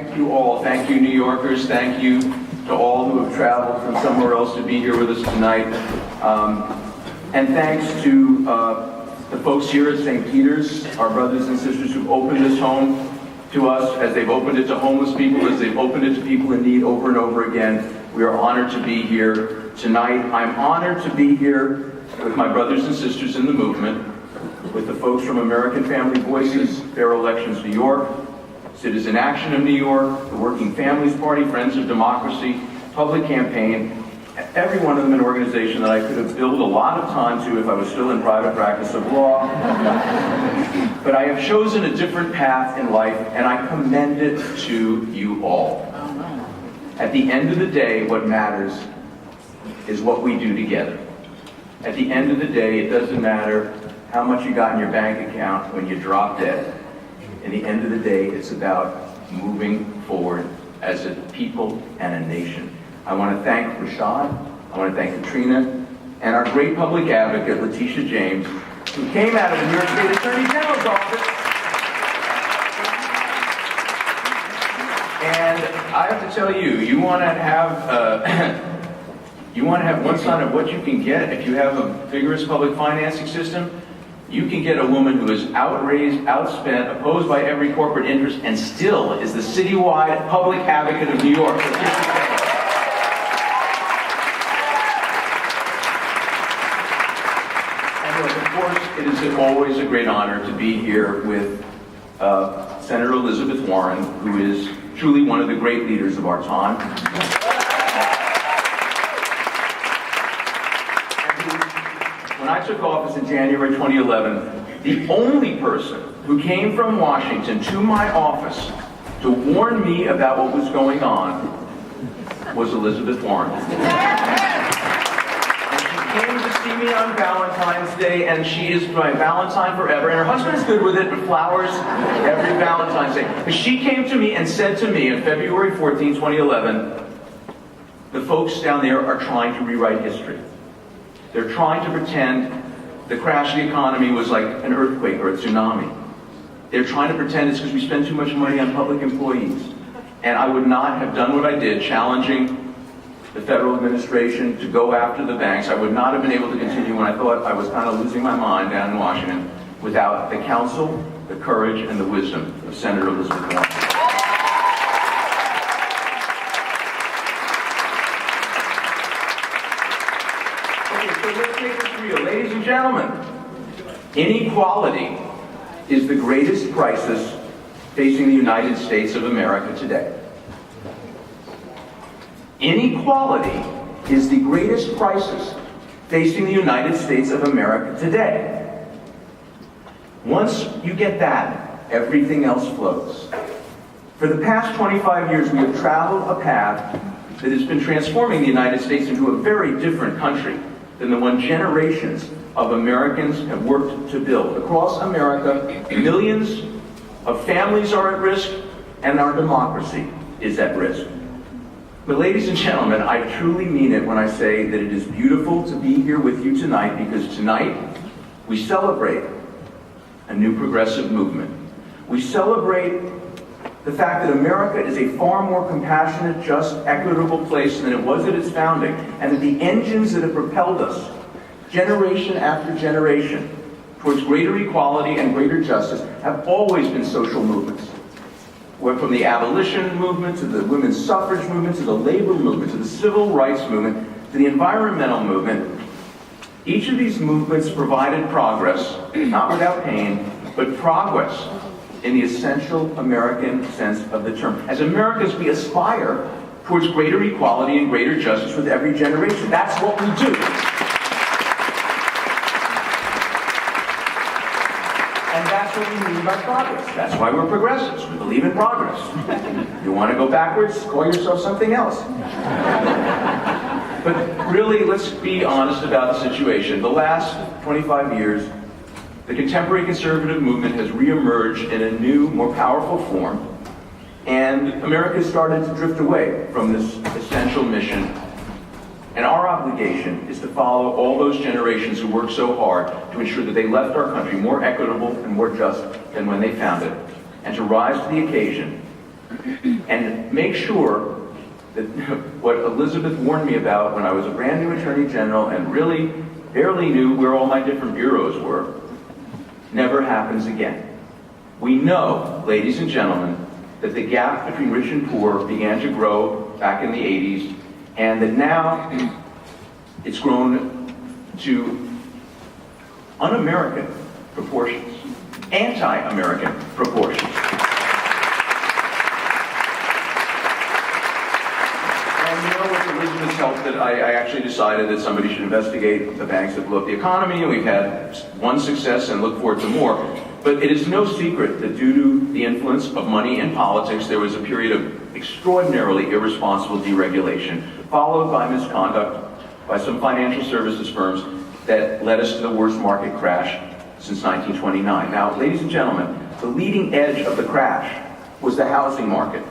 thank you all. Thank you, New Yorkers. Thank you to all who have traveled from somewhere else to be here with us tonight. And thanks to the folks here at St. Peter's, our brothers and sisters who've opened this home to us, as they've opened it to homeless people, as they've opened it to people in need over and over again. We are honored to be here tonight. I'm honored to be here with my brothers and sisters in the movement, with the folks from American Family Voices, Fair Elections New York, Citizen Action of New York, the Working Families Party, Friends of Democracy, Public Campaign, every one of them an organization that I could have billed a lot of time to if I was still in private practice of law. But I have chosen a different path in life, and I commend it to you all. At the end of the day, what matters is what we do together. At the end of the day, it doesn't matter how much you got in your bank account when you drop dead. In the end of the day, it's about moving forward as a people and a nation. I want to thank Rashad, I want to thank Katrina, and our great public advocate, Letitia James, who came out of the New York State Attorney General's office. And I have to tell you, you want to have one sign of what you can get if you have a vigorous public financing system. You can get a woman who is outraised, outspent, opposed by every corporate interest, and still is the citywide public advocate of New York. And look, of course, it is always a great honor to be here with Senator Elizabeth Warren, who is truly one of the great leaders of our time. When I took office in January 2011, the only person who came from Washington to my office to warn me about what was going on was Elizabeth Warren. And she came to see me on Valentine's Day, and she is my Valentine forever. And her husband's good with it, but flowers every Valentine's Day. But she came to me and said to me on February 14, 2011, the folks down there are trying to rewrite history. They're trying to pretend the crash of the economy was like an earthquake or a tsunami. They're trying to pretend it's because we spend too much money on public employees. And I would not have done what I did, challenging the federal administration to go after the banks. I would not have been able to continue when I thought I was kind of losing my mind down in Washington without the counsel, the courage, and the wisdom of Senator Elizabeth Warren. Ladies and gentlemen, inequality is the greatest crisis facing the United States of America today. Inequality is the greatest crisis facing the United States of America today. Once you get that, everything else flows. For the past 25 years, we have traveled a path that has been transforming the United States into a very different country than the one generations of Americans have worked to build. Across America, millions of families are at risk, and our democracy is at risk. But ladies and gentlemen, I truly mean it when I say that it is beautiful to be here with you tonight, because tonight we celebrate a new progressive movement. We celebrate the fact that America is a far more compassionate, just, equitable place than it was at its founding, and that the engines that have propelled us, generation after generation, towards greater equality and greater justice have always been social movements. Went from the abolition movement, to the women's suffrage movement, to the labor movement, to the civil rights movement, to the environmental movement. Each of these movements provided progress, not without pain, but progress in the essential American sense of the term. As Americans, we aspire towards greater equality and greater justice with every generation. That's what we do. And that's what we mean by progress. That's why we're progressives. We believe in progress. You want to go backwards? Call yourself something else. But really, let's be honest about the situation. The last 25 years, the contemporary conservative movement has reemerged in a new, more powerful form, and America started to drift away from this essential mission. And our obligation is to follow all those generations who worked so hard to ensure that they left our country more equitable and more just than when they found it, and to rise to the occasion and make sure that what Elizabeth warned me about when I was a brand new Attorney General and really barely knew where all my different bureaus were, never happens again. We know, ladies and gentlemen, that the gap between rich and poor began to grow back in the 80s, and that now it's grown to un-American proportions, anti-American proportions. And you know, with Elizabeth's help, that I actually decided that somebody should investigate the banks that blew up the economy, and we've had one success and look forward to more. But it is no secret that due to the influence of money in politics, there was a period of extraordinarily irresponsible deregulation, followed by misconduct by some financial services firms that led us to the worst market crash since 1929. Now, ladies and gentlemen, the leading edge of the crash was the housing market.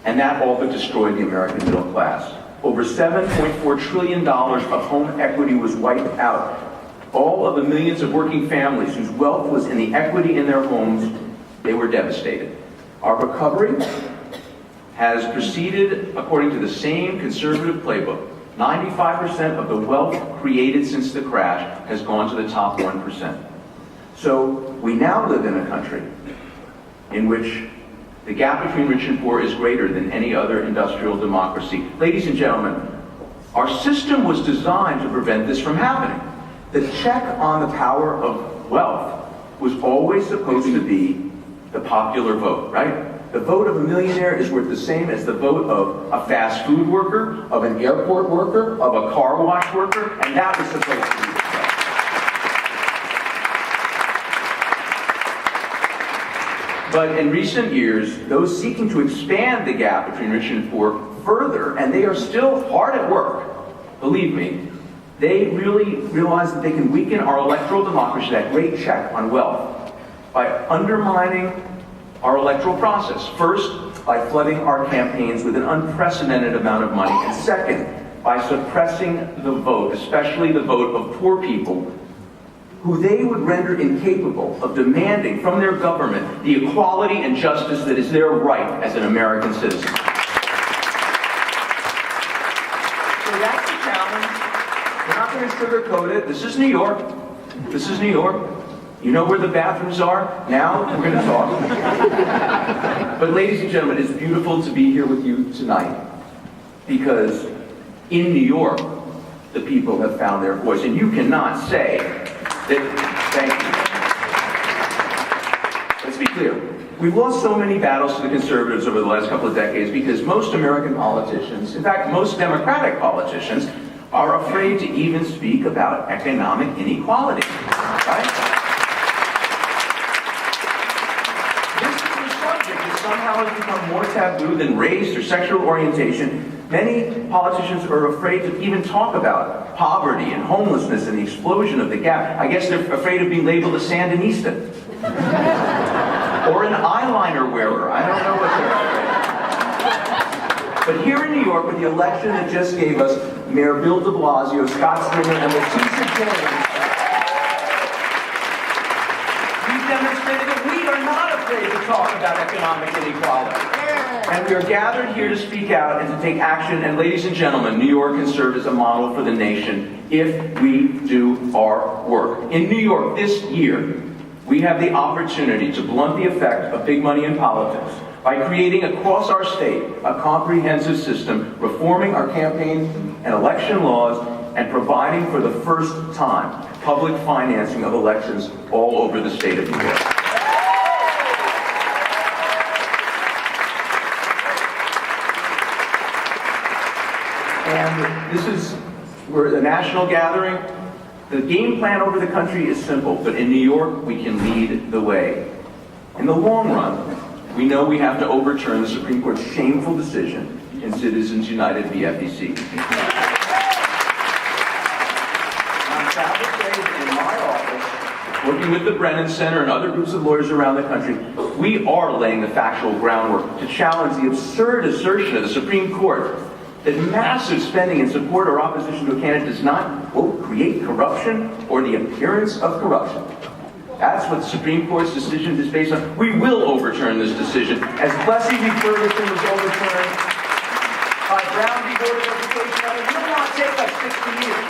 And that all but destroyed the American middle class. Over $7.4 trillion of home equity was wiped out. All of the millions of working families whose wealth was in the equity in their homes, they were devastated. Our recovery has proceeded according to the same conservative playbook. 95% of the wealth created since the crash has gone to the top 1%. So we now live in a country in which the gap between rich and poor is greater than any other industrial democracy. Ladies and gentlemen, our system was designed to prevent this from happening. The check on the power of wealth was always supposed to be the popular vote, right? The vote of a millionaire is worth the same as the vote of a fast food worker, of an airport worker, of a car wash worker, and that was supposed to be the vote. But in recent years, those seeking to expand the gap between rich and poor further, and they are still hard at work, believe me, they really realize that they can weaken our electoral democracy, that great check on wealth, by undermining our electoral process. First, by flooding our campaigns with an unprecedented amount of money, and second, by suppressing the vote, especially the vote of poor people, who they would render incapable of demanding from their government the equality and justice that is their right as an American citizen. So that's the challenge. We're not going to sugarcoat it. This is New York. This is New York. You know where the bathrooms are? Now we're going to talk. But ladies and gentlemen, it's beautiful to be here with you tonight because in New York, the people have found their voice. And you cannot say that, thank you. Let's be clear. We've lost so many battles to the conservatives over the last couple of decades because most American politicians, in fact, most Democratic politicians, are afraid to even speak about economic inequality, right? Somehow has become more taboo than race or sexual orientation. Many politicians are afraid to even talk about poverty and homelessness and the explosion of the gap. I guess they're afraid of being labeled a Sandinista. Or an eyeliner wearer. I don't know what they're afraid of. But here in New York, with the election that just gave us Mayor Bill de Blasio, Scott Stringer, and Letitia James, we've demonstrated that we are not afraid to talk about economic inequality. And we are gathered here to speak out and to take action. And ladies and gentlemen, New York can serve as a model for the nation if we do our work. In New York this year, we have the opportunity to blunt the effect of big money in politics by creating across our state a comprehensive system, reforming our campaign and election laws, and providing for the first time public financing of elections all over the state of New York. And this is, we're a national gathering. The game plan over the country is simple, but in New York, we can lead the way. In the long run, we know we have to overturn the Supreme Court's shameful decision in Citizens United v. FEC. On Saturday, in my office, working with the Brennan Center and other groups of lawyers around the country, we are laying the factual groundwork to challenge the absurd assertion of the Supreme Court that massive spending in support or opposition to a candidate does not, quote, create corruption or the appearance of corruption. That's what the Supreme Court's decision is based on. We will overturn this decision. As Plessy v. Ferguson was overturned by Brown v. Board of Education, and it will not take us 60 years.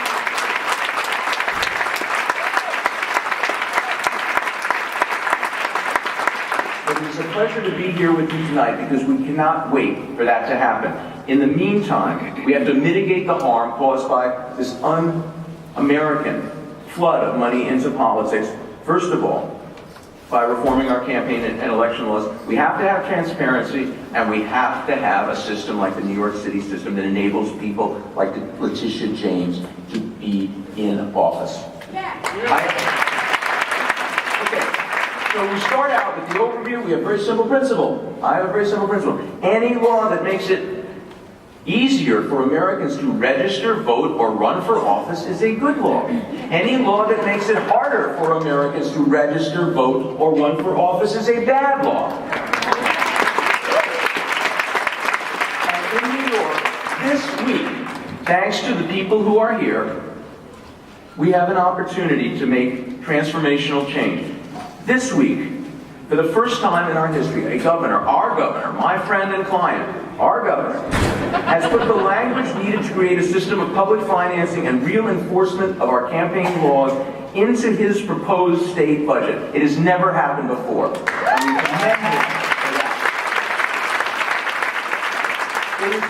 But it's a pleasure to be here with you tonight because we cannot wait for that to happen. In the meantime, we have to mitigate the harm caused by this un-American flood of money into politics. First of all, by reforming our campaign and election laws, we have to have transparency, and we have to have a system like the New York City system that enables people like Letitia James to be in office. So we start out with the overview. We have a very simple principle. I have a very simple principle. Any law that makes it easier for Americans to register, vote, or run for office is a good law. Any law that makes it harder for Americans to register, vote, or run for office is a bad law. And in New York, this week, thanks to the people who are here, we have an opportunity to make transformational change. This week, for the first time in our history, a governor, our governor, my friend and client, our governor, has put the language needed to create a system of public financing and real enforcement of our campaign laws into his proposed state budget. It has never happened before. And we commend him for that. It is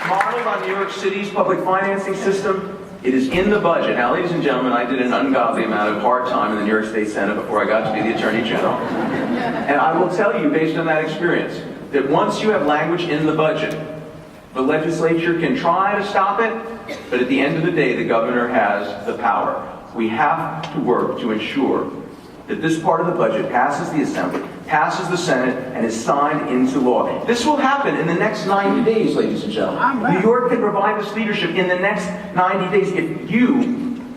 modeled on New York City's public financing system. It is in the budget. Now, ladies and gentlemen, I did an ungodly amount of hard time in the New York State Senate before I got to be the Attorney General. And I will tell you, based on that experience, that once you have language in the budget, the legislature can try to stop it, but at the end of the day, the governor has the power. We have to work to ensure that this part of the budget passes the Assembly, passes the Senate, and is signed into law. This will happen in the next 90 days, ladies and gentlemen. New York can provide this leadership in the next 90 days if you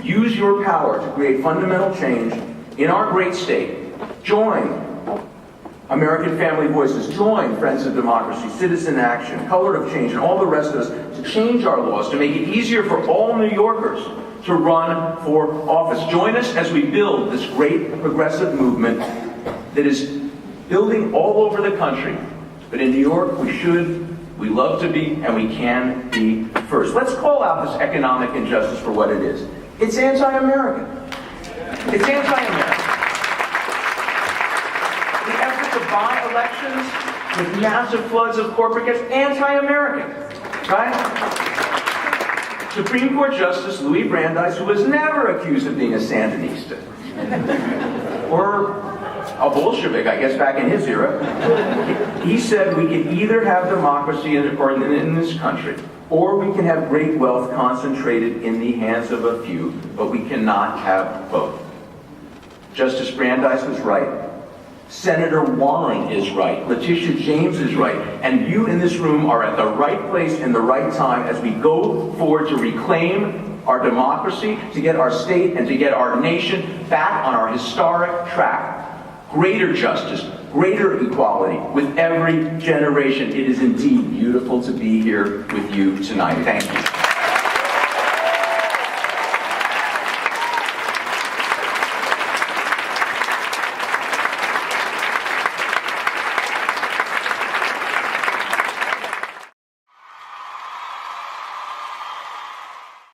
use your power to create fundamental change in our great state. Join American Family Voices, join Friends of Democracy, Citizen Action, Color of Change, and all the rest of us to change our laws, to make it easier for all New Yorkers to run for office. Join us as we build this great progressive movement that is building all over the country. But in New York, we love to be, and we can be first. Let's call out this economic injustice for what it is. It's anti-American. It's anti-American. The effort to buy elections with massive floods of corporate cash, anti-American, right? Supreme Court Justice Louis Brandeis, who was never accused of being a Sandinista, or a Bolshevik, I guess, back in his era, he said we can either have democracy in this country, or we can have great wealth concentrated in the hands of a few, but we cannot have both. Justice Brandeis was right. Senator Warren is right. Letitia James is right. And you in this room are at the right place in the right time as we go forward to reclaim our democracy, to get our state and to get our nation back on our historic track. Greater justice, greater equality with every generation. It is indeed beautiful to be here with you tonight. Thank you.